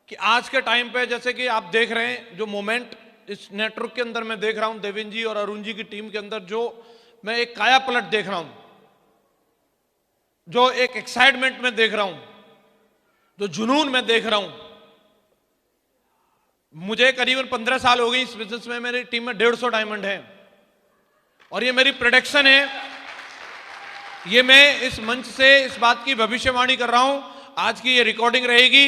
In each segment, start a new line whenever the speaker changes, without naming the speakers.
कि आज के टाइम पे जैसे कि आप देख रहे हैं जो मोमेंट इस नेटवर्क के अंदर मैं देख रहा हूं, देवेंद्र जी और अरुण जी की टीम के अंदर जो मैं एक काया पलट देख रहा हूं, जो एक एक्साइटमेंट में देख रहा हूं, जो जुनून में देख रहा हूं। मुझे करीबन 15 साल हो गई इस बिजनेस में, मेरी टीम में 150 डायमंड है और ये मेरी प्रेडिक्शन है, ये मैं इस मंच से इस बात की भविष्यवाणी कर रहा हूं। आज की ये रिकॉर्डिंग रहेगी,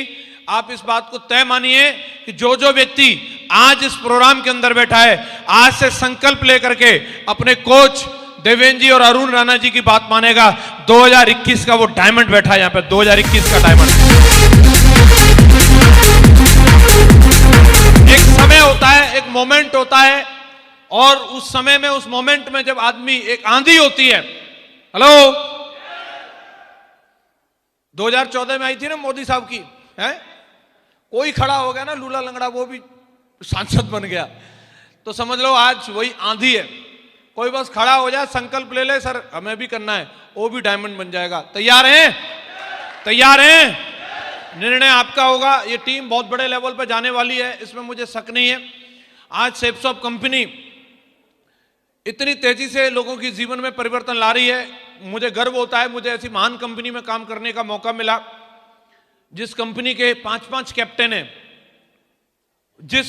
आप इस बात को तय मानिए कि जो जो व्यक्ति आज इस प्रोग्राम के अंदर बैठा है, आज से संकल्प लेकर के अपने कोच देवेंद्र जी और अरुण राणा जी की बात मानेगा, 2021 का वो डायमंड बैठा है यहां पे, 2021 का डायमंड। एक समय होता है, एक मोमेंट होता है, और उस समय में, उस मोमेंट में जब आदमी, एक आंधी होती है। हेलो, 2014 में आई थी ना मोदी साहब की, है कोई खड़ा हो गया ना लूला लंगड़ा, वो भी सांसद बन गया, तो समझ लो आज वही आंधी है। कोई बस खड़ा हो जाए, संकल्प ले ले, सर हमें भी करना है, वो भी डायमंड बन जाएगा। तैयार हैं? तैयार हैं? निर्णय आपका होगा। ये टीम बहुत बड़े लेवल पर जाने वाली है, इसमें मुझे शक नहीं है। आज सेप्सॉप कंपनी इतनी तेजी से लोगों की जीवन में परिवर्तन ला रही है, मुझे गर्व होता है। मुझे ऐसी महान कंपनी में काम करने का मौका मिला जिस कंपनी के 5-5 कैप्टन हैं। जिस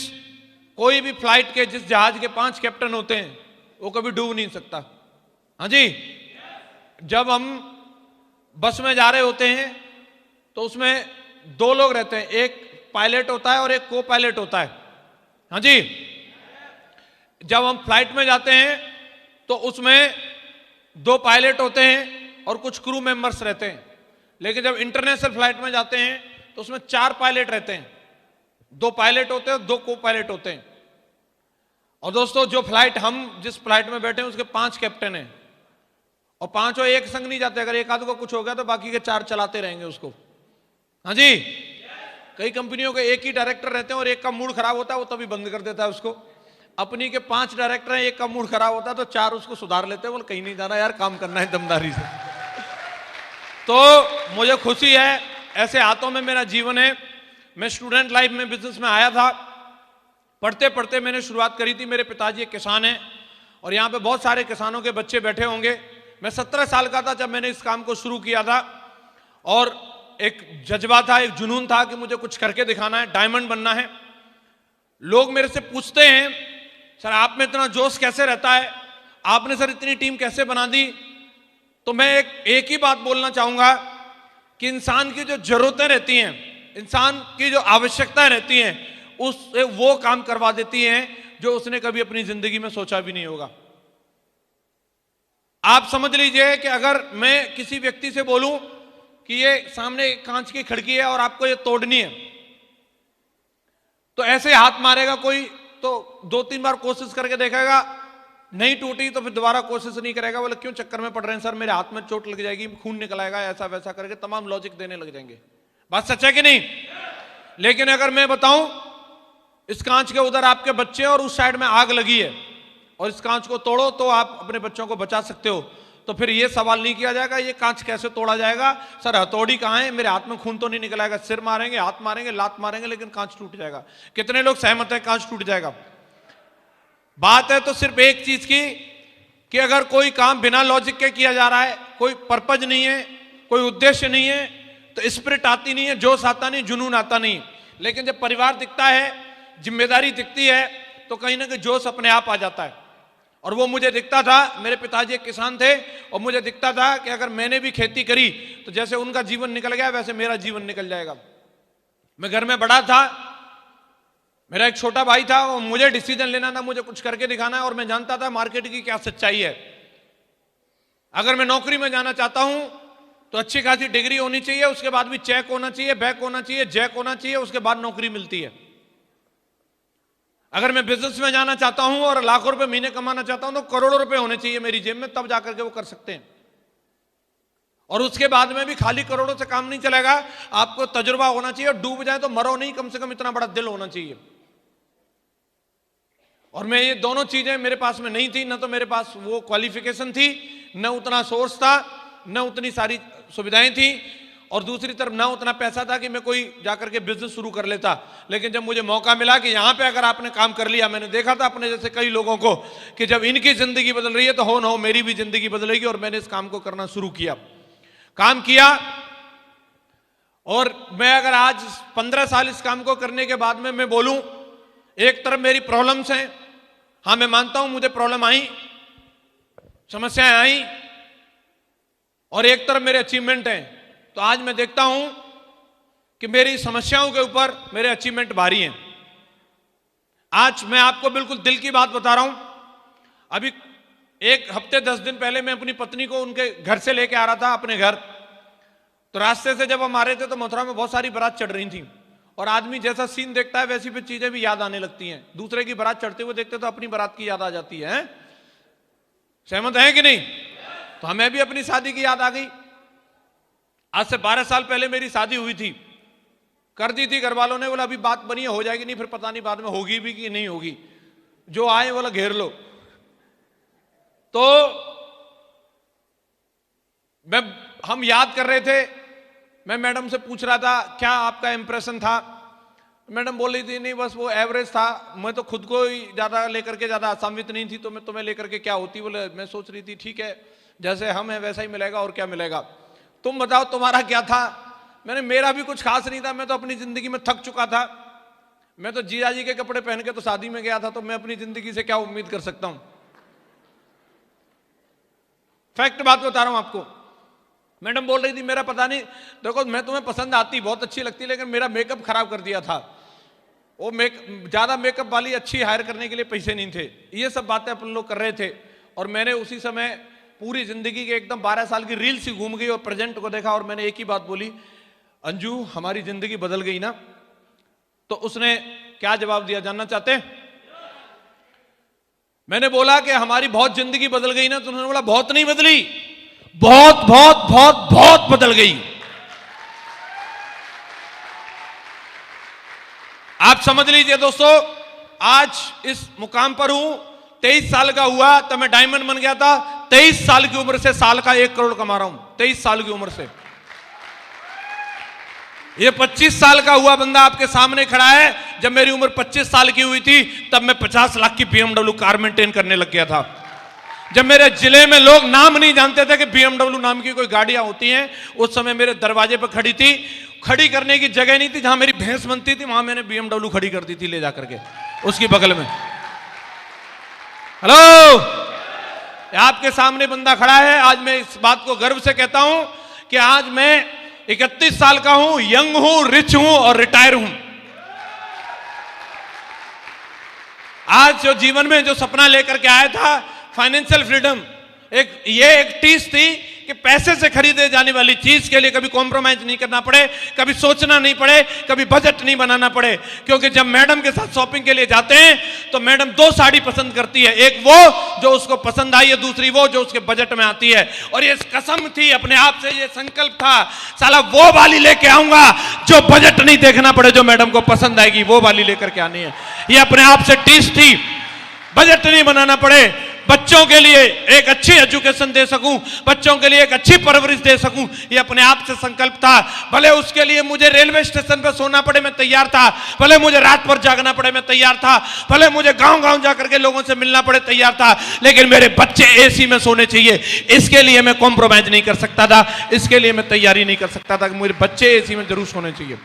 कोई भी फ्लाइट के, जिस जहाज के 5 कैप्टन होते हैं, वो कभी डूब नहीं सकता। हाँ जी, जब हम बस में जा रहे होते हैं तो उसमें 2 लोग रहते हैं, एक पायलट होता है और एक को पायलट होता है। हाँ जी, जब हम फ्लाइट में जाते हैं तो उसमें 2 पायलट होते हैं और कुछ क्रू मेंबर्स रहते हैं। लेकिन जब इंटरनेशनल फ्लाइट में जाते हैं तो उसमें 4 पायलट रहते हैं, 2 पायलट होते हैं और 2 को पायलट होते हैं। और दोस्तों, जो फ्लाइट, हम जिस फ्लाइट में बैठे हैं उसके 5 कैप्टन हैं और 5 एक संग नहीं जाते। अगर एक आध को कुछ हो गया तो बाकी के 4 चलाते रहेंगे उसको। हाँ जी, कई कंपनियों के एक ही डायरेक्टर रहते हैं और एक का मूड खराब होता है, वो तभी बंद कर देता है उसको। अपनी के 5 डायरेक्टर हैं, एक का मूड खराब होता है तो 4 उसको सुधार लेते हैं, बोल कहीं नहीं जाना यार, काम करना है दमदारी से। तो मुझे खुशी है, ऐसे हाथों में मेरा जीवन है। मैं स्टूडेंट लाइफ में बिजनेस में आया था, पढ़ते पढ़ते मैंने शुरुआत करी थी। मेरे पिताजी एक किसान हैं और यहाँ पे बहुत सारे किसानों के बच्चे बैठे होंगे। मैं 17 साल का था जब मैंने इस काम को शुरू किया था और एक जज्बा था, एक जुनून था कि मुझे कुछ करके दिखाना है, डायमंड बनना है। लोग मेरे से पूछते हैं, सर आप में इतना जोश कैसे रहता है, आपने सर इतनी टीम कैसे बना दी? तो मैं एक ही बात बोलना चाहूंगा कि इंसान की जो जरूरतें रहती हैं, इंसान की जो आवश्यकताएं रहती हैं, उससे वो काम करवा देती हैं जो उसने कभी अपनी जिंदगी में सोचा भी नहीं होगा। आप समझ लीजिए कि अगर मैं किसी व्यक्ति से बोलूं कि ये सामने एक कांच की खिड़की है और आपको ये तोड़नी है, तो ऐसे हाथ मारेगा कोई, तो 2-3 बार कोशिश करके देखेगा, नहीं टूटी तो फिर दोबारा कोशिश नहीं करेगा। बोले क्यों चक्कर में पड़ रहे हैं सर, मेरे हाथ में चोट लग जाएगी, खून निकल आएगा, ऐसा वैसा करके तमाम लॉजिक देने लग जाएंगे। बात सच है कि नहीं? लेकिन अगर मैं बताऊं, इस कांच के उधर आपके बच्चे और उस साइड में आग लगी है और इस कांच को तोड़ो तो आप अपने बच्चों को बचा सकते हो, तो फिर ये सवाल नहीं किया जाएगा ये कांच कैसे तोड़ा जाएगा, सर हथौड़ी कहां है, मेरे हाथ में खून तो नहीं निकल आएगा। सिर मारेंगे, हाथ मारेंगे, लात मारेंगे, लेकिन कांच टूट जाएगा। कितने लोग सहमत हैं कांच टूट जाएगा? बात है तो सिर्फ एक चीज की कि अगर कोई काम बिना लॉजिक के किया जा रहा है, कोई पर्पज नहीं है, कोई उद्देश्य नहीं है, तो स्पिरिट आती नहीं है, जोश आता नहीं, जुनून आता नहीं। लेकिन जब परिवार दिखता है, जिम्मेदारी दिखती है, तो कहीं ना कहीं जोश अपने आप आ जाता है। और वो मुझे दिखता था, मेरे पिताजी एक किसान थे और मुझे दिखता था कि अगर मैंने भी खेती करी तो जैसे उनका जीवन निकल गया वैसे मेरा जीवन निकल जाएगा। मैं घर में बड़ा था, मेरा एक छोटा भाई था और मुझे डिसीजन लेना था, मुझे कुछ करके दिखाना है और मैं जानता था मार्केट की क्या सच्चाई है। अगर मैं नौकरी में जाना चाहता हूं तो अच्छी खासी डिग्री होनी चाहिए, उसके बाद भी चेक होना चाहिए, बैक होना चाहिए, जैक होना चाहिए, उसके बाद नौकरी मिलती है। अगर मैं बिजनेस में जाना चाहता हूं और लाखों रुपए महीने कमाना चाहता हूं तो करोड़ों रुपए होने चाहिए मेरी जेब में, तब जाकर के वो कर सकते हैं। और उसके बाद में भी खाली करोड़ों से काम नहीं चलेगा, आपको तजुर्बा होना चाहिए और डूब जाए तो मरो नहीं, कम से कम इतना बड़ा दिल होना चाहिए। और मैं ये दोनों चीजें मेरे पास में नहीं थी, न तो मेरे पास वो क्वालिफिकेशन थी, न उतना सोर्स था, न उतनी सारी सुविधाएं थी। और दूसरी तरफ ना उतना पैसा था कि मैं कोई जाकर के बिजनेस शुरू कर लेता। लेकिन जब मुझे मौका मिला कि यहां पे अगर आपने काम कर लिया, मैंने देखा था अपने जैसे कई लोगों को कि जब इनकी जिंदगी बदल रही है तो हो ना हो मेरी भी जिंदगी बदलेगी, और मैंने इस काम को करना शुरू किया, काम किया। और मैं अगर आज 15 साल इस काम को करने के बाद में मैं बोलूं, एक तरफ मेरी प्रॉब्लम्स हैं, हां मैं मानता हूं मुझे प्रॉब्लम आई, समस्याएं आई, और एक तरफ मेरे अचीवमेंट हैं। तो आज मैं देखता हूं कि मेरी समस्याओं के ऊपर मेरे अचीवमेंट भारी हैं। आज मैं आपको बिल्कुल दिल की बात बता रहा हूं। अभी 1 हफ्ते 10 दिन पहले मैं अपनी पत्नी को उनके घर से लेके आ रहा था अपने घर। तो रास्ते से जब हम आ रहे थे तो मथुरा में बहुत सारी बारात चढ़ रही थी, और आदमी जैसा सीन देखता है वैसी भी चीजें भी याद आने लगती हैं। दूसरे की बारात चढ़ते हुए देखते तो अपनी बारात की याद आ जाती है। सहमत है कि नहीं? तो हमें भी अपनी शादी की याद आ गई। आज से 12 साल पहले मेरी शादी हुई थी, कर दी थी घर वालों ने, बोला अभी बात बनी है, हो जाएगी, नहीं फिर पता नहीं बाद में होगी भी कि नहीं होगी, जो आए बोला घेर लो। तो हम याद कर रहे थे, मैं मैडम से पूछ रहा था क्या आपका इंप्रेशन था। मैडम बोल रही थी नहीं बस वो एवरेज था, मैं तो खुद को ही ज्यादा लेकर के ज्यादा आसान्वित नहीं थी, तो मैं तुम्हें लेकर के क्या होती। बोले मैं सोच रही थी ठीक है जैसे हम है वैसा ही मिलेगा और क्या मिलेगा, तुम बताओ तुम्हारा क्या था। मैंने मेरा भी कुछ खास नहीं था, मैं तो अपनी जिंदगी में थक चुका था। मैं तो जीजा जी के कपड़े पहन के तो शादी में गया था, तो मैं अपनी जिंदगी से क्या उम्मीद कर सकता हूं। फैक्ट बात बता रहा हूं आपको। मैडम बोल रही थी मेरा पता नहीं, देखो मैं तुम्हें पसंद आती, बहुत अच्छी लगती, लेकिन मेरा मेकअप खराब कर दिया था। वो ज्यादा मेकअप वाली अच्छी हायर करने के लिए पैसे नहीं थे। ये सब बातें अपन लोग कर रहे थे, और मैंने उसी समय पूरी जिंदगी के एकदम 12 साल की रील सी घूम गई और प्रेजेंट को देखा, और मैंने एक ही बात बोली, अंजू हमारी जिंदगी बदल गई ना। तो उसने क्या जवाब दिया जानना चाहते हैं? मैंने बोला कि हमारी बहुत जिंदगी बदल गई ना, तो उन्होंने बोला बहुत नहीं बदली, बहुत बहुत बहुत बहुत बदल गई। आप समझ लीजिए दोस्तों, आज इस मुकाम पर हूं, 23 साल का हुआ तब मैं डायमंड बन गया था। 23 साल की उम्र से साल का 1 करोड़ कमा रहा हूं, 23 साल की उम्र से। ये 25 साल का हुआ बंदा आपके सामने खड़ा है। जब मेरी उम्र 25 साल की हुई थी तब मैं 50 लाख की BMW कार मेंटेन करने लग गया था। जब मेरे जिले में लोग नाम नहीं जानते थे कि BMW नाम की कोई गाड़ियां होती हैं, उस समय मेरे दरवाजे पर खड़ी थी। खड़ी करने की जगह नहीं थी, जहां मेरी भैंस बनती थी वहां मैंने BMW खड़ी कर दी थी ले जाकर के उसकी बगल में। हेलो, आपके सामने बंदा खड़ा है। आज मैं इस बात को गर्व से कहता हूं कि आज मैं 31 साल का हूं, यंग हूं, रिच हूं और रिटायर हूं। आज जो जीवन में जो सपना लेकर के आया था, फाइनेंशियल फ्रीडम, एक टीस थी कि पैसे से खरीदे जाने वाली चीज के लिए कभी कॉम्प्रोमाइज नहीं करना पड़े, कभी सोचना नहीं पड़े, कभी बजट नहीं बनाना पड़े। क्योंकि जब मैडम के साथ शॉपिंग के लिए जाते हैं तो मैडम 2 साड़ी पसंद करती है, एक वो जो उसको पसंद आई है, दूसरी वो जो उसके बजट में आती है। और ये कसम थी अपने आप से, ये संकल्प था, साला वो वाली लेके आऊंगा जो बजट नहीं देखना पड़े, जो मैडम को पसंद आएगी वो वाली लेकर के आनी है। ये अपने आप से टीस थी, बजट नहीं बनाना पड़े, बच्चों के लिए एक अच्छी एजुकेशन दे सकूं, बच्चों के लिए एक अच्छी परवरिश दे सकूं, ये अपने आप से संकल्प था। भले उसके लिए मुझे रेलवे स्टेशन पर सोना पड़े मैं तैयार था, भले मुझे रात भर जागना पड़े मैं तैयार था, भले मुझे गांव-गांव जाकर के लोगों से मिलना पड़े तैयार था, लेकिन मेरे बच्चे एसी में सोने चाहिए, इसके लिए मैं कॉम्प्रोमाइज नहीं कर सकता था, इसके लिए मैं तैयारी नहीं कर सकता था कि मेरे बच्चे एसी में जरूर सोने चाहिए।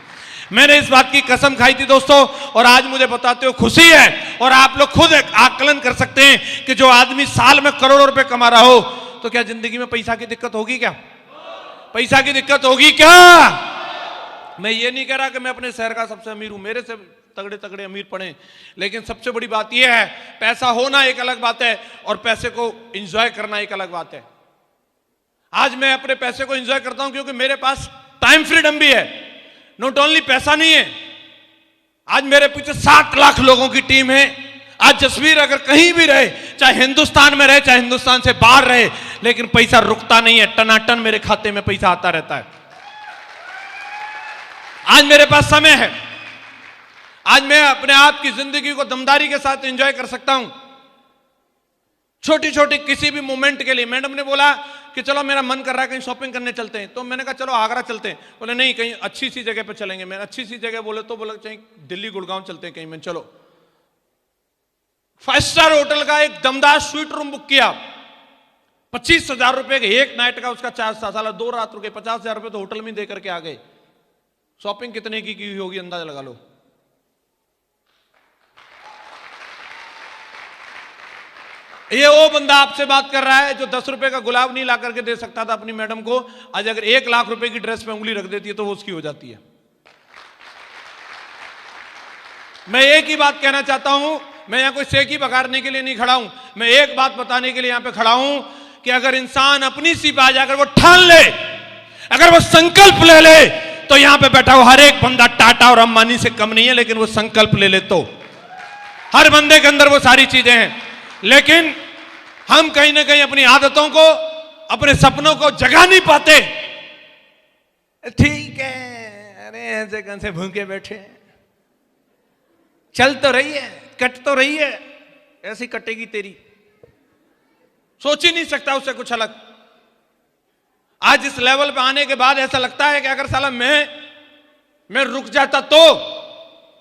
मैंने इस बात की कसम खाई थी दोस्तों, और आज मुझे बताते हो खुशी है। और आप लोग खुद आकलन कर सकते हैं कि जो आदमी साल में करोड़ों रुपए कमा रहा हो, तो क्या जिंदगी में पैसा की दिक्कत होगी? क्या पैसा की दिक्कत होगी? क्या मैं ये नहीं कह रहा कि मैं अपने शहर का सबसे अमीर हूं, मेरे से तगड़े तगड़े अमीर पड़े, लेकिन सबसे बड़ी बात यह है, पैसा होना एक अलग बात है और पैसे को एंजॉय करना एक अलग बात है। आज मैं अपने पैसे को एंजॉय करता हूं क्योंकि मेरे पास टाइम फ्रीडम भी है। नॉट ओनली पैसा नहीं है, आज मेरे पीछे 7 लाख लोगों की टीम है। आज जसवीर अगर कहीं भी रहे, चाहे हिंदुस्तान में रहे चाहे हिंदुस्तान से बाहर रहे, लेकिन पैसा रुकता नहीं है, टनाटन मेरे खाते में पैसा आता रहता है। आज मेरे पास समय है, आज मैं अपने आप की जिंदगी को दमदारी के साथ एंजॉय कर सकता हूं। छोटी छोटी किसी भी मोमेंट के लिए। मैडम ने बोला कि चलो मेरा मन कर रहा है कहीं शॉपिंग करने चलते हैं, तो मैंने कहा चलो आगरा चलते हैं। बोले नहीं कहीं अच्छी सी जगह पे चलेंगे। मैंने अच्छी सी जगह बोले तो बोला कहीं दिल्ली गुड़गांव चलते हैं कहीं। मैं चलो 5 स्टार होटल का एक दमदार स्वीट रूम बुक किया, 25,000 रुपए के एक नाइट का उसका चार्ज था। साला 2 रात रुके, 50,000 रुपए तो होटल में दे करके आ गए। शॉपिंग कितने की होगी अंदाजा लगा लो। ये वो बंदा आपसे बात कर रहा है जो 10 रुपए का गुलाब नहीं ला करके दे सकता था अपनी मैडम को, आज अगर 1 लाख रुपए की ड्रेस पे उंगली रख देती है तो वो उसकी हो जाती है। मैं एक ही बात कहना चाहता हूं, मैं यहां कोई सेकी बगाड़ने के लिए नहीं खड़ा हूं, मैं एक बात बताने के लिए यहां पे खड़ा हूं कि अगर इंसान अपनी सीप आ जाकर वो ठान ले, अगर वो संकल्प ले ले, तो यहां पे बैठा हुआ हर एक बंदा टाटा और अंबानी से कम नहीं है, लेकिन वो संकल्प ले ले तो हर बंदे के अंदर वो सारी चीजें हैं। लेकिन हम कहीं ना कहीं अपनी आदतों को, अपने सपनों को जगा नहीं पाते। ठीक है, अरे ऐसे कैसे भूखे बैठे, चल तो रही है, कट तो रही है, ऐसी कटेगी तेरी, सोच ही नहीं सकता उससे कुछ अलग। आज इस लेवल पे आने के बाद ऐसा लगता है कि अगर साला मैं रुक जाता तो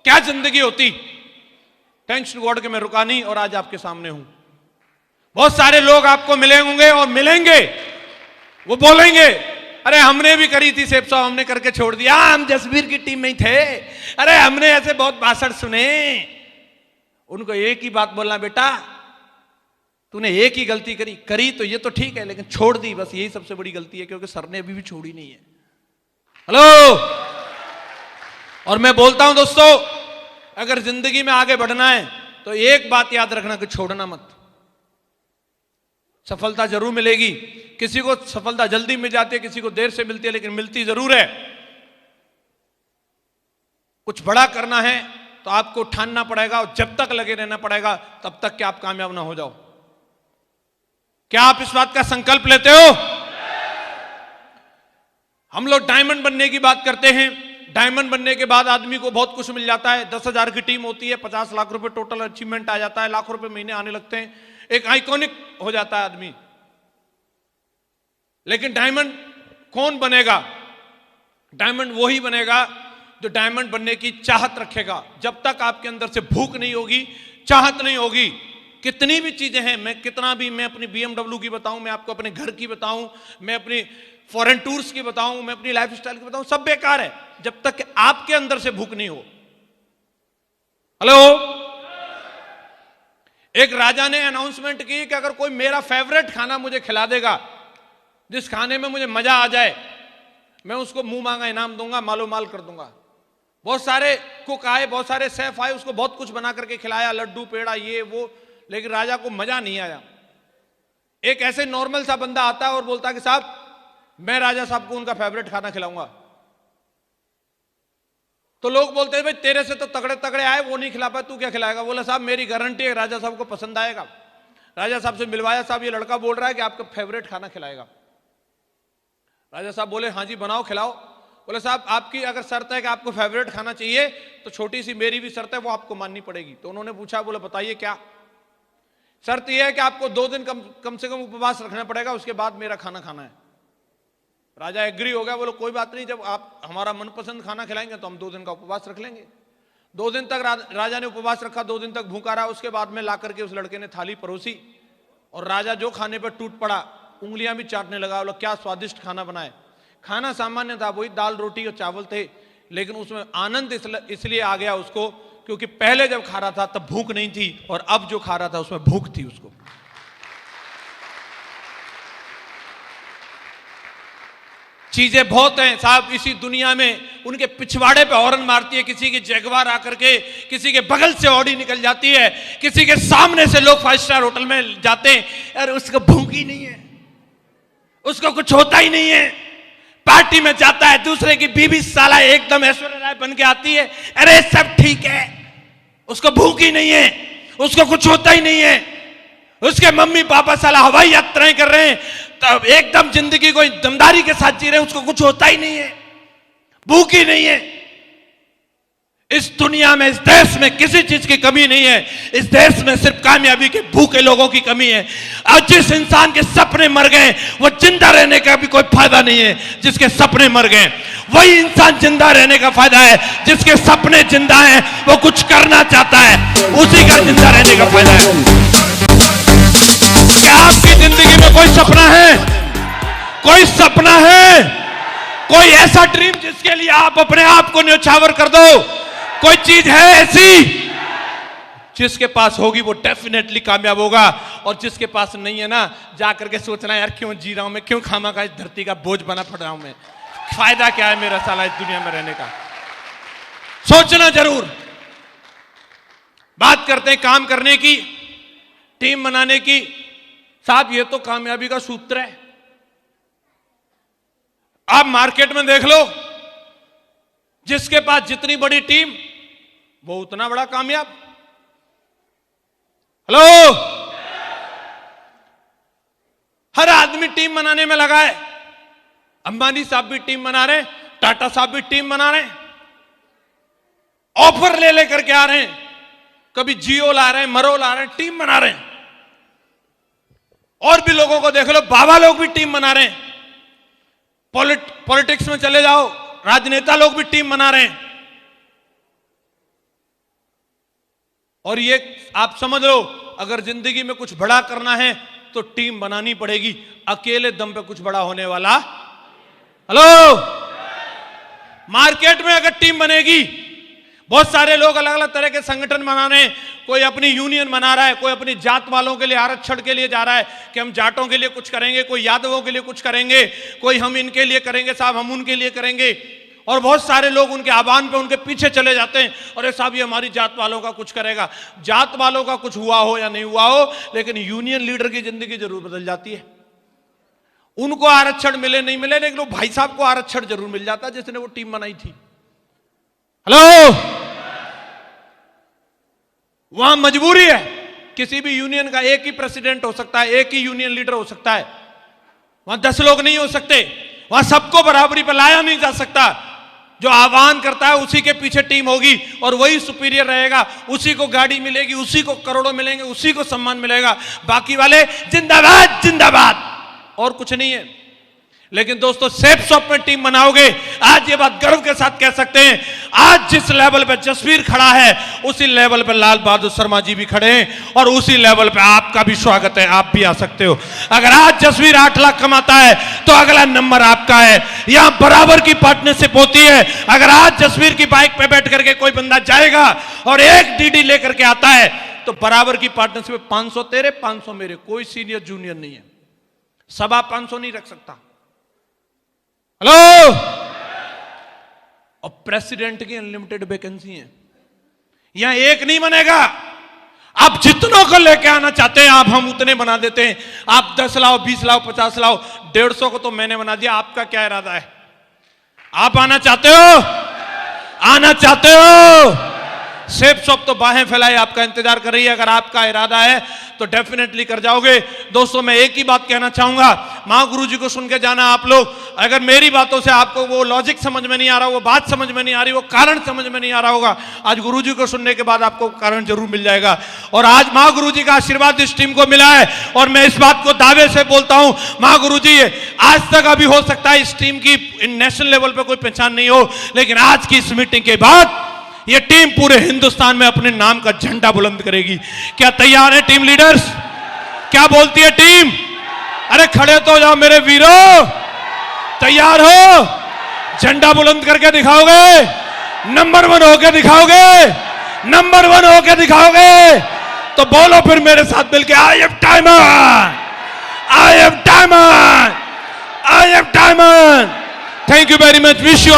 क्या जिंदगी होती। थैंक्स टू गॉड कि मैं रुका नहीं और आज आपके सामने हूं। बहुत सारे लोग आपको मिले होंगे और मिलेंगे, वो बोलेंगे अरे हमने भी करी थी सेप साहब, हमने करके छोड़ दिया, हम जसबीर की टीम में ही थे, अरे हमने ऐसे बहुत भाषण सुने। उनको एक ही बात बोलना, बेटा तूने एक ही गलती करी तो ये तो ठीक है, लेकिन छोड़ दी, बस यही सबसे बड़ी गलती है, क्योंकि सर ने अभी भी छोड़ी नहीं है। हेलो, और मैं बोलता हूं दोस्तों, अगर जिंदगी में आगे बढ़ना है तो एक बात याद रखना कि छोड़ना मत। सफलता जरूर मिलेगी, किसी को सफलता जल्दी मिल जाती है, किसी को देर से मिलती है, लेकिन मिलती जरूर है। कुछ बड़ा करना है तो आपको ठानना पड़ेगा और जब तक लगे रहना पड़ेगा तब तक कि आप कामयाब ना हो जाओ। क्या आप इस बात का संकल्प लेते हो? हम लोग डायमंड बनने की बात करते हैं। डायमंड बनने के बाद आदमी को बहुत कुछ मिल जाता है। 10,000 की टीम होती है, 50 लाख रुपए टोटल अचीवमेंट आ जाता है, लाख रुपए महीने आने लगते हैं, एक आइकॉनिक हो जाता है आदमी। लेकिन डायमंड कौन बनेगा? डायमंड वही बनेगा जो डायमंड बनने की चाहत रखेगा। जब तक आपके अंदर से भूख नहीं होगी, चाहत नहीं होगी, कितनी भी चीजें हैं, मैं अपनी BMW की बताऊं, मैं आपको अपने घर की बताऊं, मैं अपनी फॉरेन टूर्स की बताऊं, मैं अपनी लाइफस्टाइल की बताऊं, सब बेकार है जब तक कि आपके अंदर से भूख नहीं हो। हेलो, एक राजा ने अनाउंसमेंट की कि अगर कोई मेरा फेवरेट खाना मुझे खिला देगा, जिस खाने में मुझे मजा आ जाए, मैं उसको मुंह मांगा इनाम दूंगा, मालो माल कर दूंगा। बहुत सारे कुक आए, बहुत सारे शेफ आए, उसको बहुत कुछ बना करके खिलाया, लड्डू पेड़ा ये वो, लेकिन राजा को मजा नहीं आया। एक ऐसे नॉर्मल सा बंदा आता है और बोलता कि साहब मैं राजा साहब को उनका फेवरेट खाना खिलाऊंगा। तो लोग बोलते हैं भाई तेरे से तो तगड़े तगड़े आए, वो नहीं खिला पाए, तू क्या खिलाएगा? बोला साहब मेरी गारंटी है राजा साहब को पसंद आएगा। राजा साहब से मिलवाया, साहब ये लड़का बोल रहा है कि आपका फेवरेट खाना खिलाएगा। राजा साहब बोले हाँ जी बनाओ खिलाओ। बोले साहब आपकी अगर शर्त है कि आपको फेवरेट खाना चाहिए तो छोटी सी मेरी भी शर्त है, वो आपको माननी पड़ेगी। तो उन्होंने पूछा, बोले बताइए क्या शर्त? यह है कि आपको 2 दिन कम से कम उपवास रखना पड़ेगा, उसके बाद मेरा खाना खाना है। राजा एग्री हो गया, बोलो कोई बात नहीं, जब आप हमारा मनपसंद खाना खिलाएंगे तो हम 2 दिन का उपवास रख लेंगे। 2 दिन तक राजा ने उपवास रखा, 2 दिन तक भूखा रहा। उसके बाद में ला करके उस लड़के ने थाली परोसी और राजा जो खाने पर टूट पड़ा, उंगलियां भी चाटने लगा। बोला क्या स्वादिष्ट खाना बनाए। खाना सामान्य था, वही दाल रोटी और चावल थे, लेकिन उसमें आनंद इसलिए आ गया उसको क्योंकि पहले जब खा रहा था तब भूख नहीं थी और अब जो खा रहा था उसमें भूख थी उसको। चीजें बहुत हैं साहब इसी दुनिया में, उनके पिछवाड़े पे हॉर्न मारती है, किसी की जगवार आकर के, किसी के बगल से ऑडी निकल जाती है, किसी के सामने से लोग 5 स्टार होटल में जाते हैं, अरे उसको भूख ही नहीं है, उसको कुछ होता ही नहीं है। पार्टी में जाता है, दूसरे की बीवी साला एकदम ऐश्वर्या राय बन के आती है, अरे सब ठीक है, उसको भूख ही नहीं है, उसको कुछ होता ही नहीं है। उसके मम्मी पापा साला हवाई यात्राएं कर रहे हैं, तब एकदम जिंदगी को दमदारी के साथ जी रहे हैं, उसको कुछ होता ही नहीं है, भूख ही नहीं है। इस दुनिया में, इस देश में किसी चीज की कमी नहीं है। इस देश में सिर्फ कामयाबी के भूखे लोगों की कमी है। और जिस इंसान के सपने मर गए वो जिंदा रहने का भी कोई फायदा नहीं है। जिसके सपने मर गए वही इंसान जिंदा रहने का फायदा है। जिसके सपने जिंदा हैं वो कुछ करना चाहता है, उसी का जिंदा रहने का फायदा है। क्या आपकी जिंदगी में कोई सपना है? कोई सपना है? कोई ऐसा ड्रीम जिसके लिए आप अपने आप को न्यौछावर कर दो? कोई चीज है ऐसी? जिसके पास होगी वो डेफिनेटली कामयाब होगा। और जिसके पास नहीं है ना, जाकर के सोचना यार क्यों जी रहा हूं मैं, क्यों खामा का इस धरती का बोझ बना पड़ रहा हूं मैं, फायदा क्या है मेरा साला इस दुनिया में रहने का। सोचना जरूर। बात करते हैं काम करने की, टीम बनाने की। साहब ये तो कामयाबी का सूत्र है। आप मार्केट में देख लो, जिसके पास जितनी बड़ी टीम वो उतना बड़ा कामयाब। हेलो, हर आदमी टीम बनाने में लगा है। अंबानी साहब भी टीम बना रहे हैं, टाटा साहब भी टीम बना रहे हैं, ऑफर ले लेकर के आ रहे हैं। कभी जियो ला रहे हैं, मरो ला रहे हैं, टीम बना रहे हैं। और भी लोगों को देख लो, बाबा लोग भी टीम बना रहे हैं। पॉलिटिक्स में चले जाओ, राजनेता लोग भी टीम बना रहे हैं। और ये आप समझ लो, अगर जिंदगी में कुछ बड़ा करना है तो टीम बनानी पड़ेगी। अकेले दम पे कुछ बड़ा होने वाला। हेलो, मार्केट में अगर टीम बनेगी, बहुत सारे लोग अलग अलग तरह के संगठन बना रहे हैं। कोई अपनी यूनियन बना रहा है, कोई अपनी जात वालों के लिए आरक्षण के लिए जा रहा है कि हम जाटों के लिए कुछ करेंगे, कोई यादवों के लिए कुछ करेंगे, कोई हम इनके लिए करेंगे साहब, हम उनके लिए करेंगे। और बहुत सारे लोग उनके आह्वान पे उनके पीछे चले जाते हैं, अरे साहब ये हमारी जात वालों का कुछ करेगा। जात वालों का कुछ हुआ हो या नहीं हुआ हो, लेकिन यूनियन लीडर की जिंदगी जरूर बदल जाती है। उनको आरक्षण मिले नहीं मिले, लेकिन वो भाई साहब को आरक्षण जरूर मिल जाता जिसने वो टीम बनाई थी। हेलो, वहां मजबूरी है। किसी भी यूनियन का एक ही प्रेसिडेंट हो सकता है, एक ही यूनियन लीडर हो सकता है। वहां 10 लोग नहीं हो सकते। वहां सबको बराबरी पर लाया नहीं जा सकता। जो आह्वान करता है उसी के पीछे टीम होगी और वही सुपीरियर रहेगा। उसी को गाड़ी मिलेगी, उसी को करोड़ों मिलेंगे, उसी को सम्मान मिलेगा। बाकी वाले जिंदाबाद जिंदाबाद, और कुछ नहीं है। लेकिन दोस्तों, सेफ शॉप में टीम बनाओगे, आज ये बात गर्व के साथ कह सकते हैं, आज जिस लेवल पे जसवीर खड़ा है उसी लेवल पे लाल बहादुर शर्मा जी भी खड़े हैं, और उसी लेवल पे आपका भी स्वागत है। आप भी आ सकते हो। अगर आज जसवीर 8 लाख कमाता है तो अगला नंबर आपका है। यहां बराबर की पार्टनरशिप होती है। अगर आज जसवीर की बाइक पे बैठ करके कोई बंदा जाएगा और एक डीडी लेकर के आता है तो बराबर की पार्टनरशिप, 500 तेरे 500 मेरे, कोई सीनियर जूनियर नहीं है। 550 नहीं रख सकता। हेलो, और प्रेसिडेंट की अनलिमिटेड वैकेंसी है। यहां एक नहीं बनेगा। आप जितनों को लेके आना चाहते हैं आप, हम उतने बना देते हैं। आप 10 लाओ, 20 लाओ, 50 लाओ, 150 को तो मैंने बना दिया। आपका क्या इरादा है? आप आना चाहते हो? आना चाहते हो? सेफ शॉप तो बाहें फैलाए आपका इंतजार कर रही है। अगर आपका इरादा है तो डेफिनेटली कर जाओगे। दोस्तों, मैं एक ही बात कहना चाहूंगा, मां गुरु जी को सुन के जाना आप लोग। अगर मेरी बातों से आपको वो लॉजिक समझ में नहीं आ रहा, वो बात समझ में नहीं आ रही, वो कारण समझ में नहीं आ रहा होगा, आज गुरु जी को सुनने के बाद आपको कारण जरूर मिल जाएगा। और आज मां गुरु जी का आशीर्वाद इस टीम को मिला है, और मैं इस बात को दावे से बोलता हूं, मां गुरु जी, आज तक अभी हो सकता है इस टीम की नेशनल लेवल पर कोई पहचान नहीं हो, लेकिन आज की इस मीटिंग के बाद ये टीम पूरे हिंदुस्तान में अपने नाम का झंडा बुलंद करेगी। क्या तैयार है टीम लीडर्स? क्या बोलती है टीम? अरे खड़े तो जाओ मेरे वीरों, तैयार हो? झंडा बुलंद करके दिखाओगे? नंबर 1 होके दिखाओगे? नंबर 1 होके दिखाओगे? तो बोलो फिर मेरे साथ मिलके, I am diamond, I am diamond, I am diamond. Thank you very much. Wish you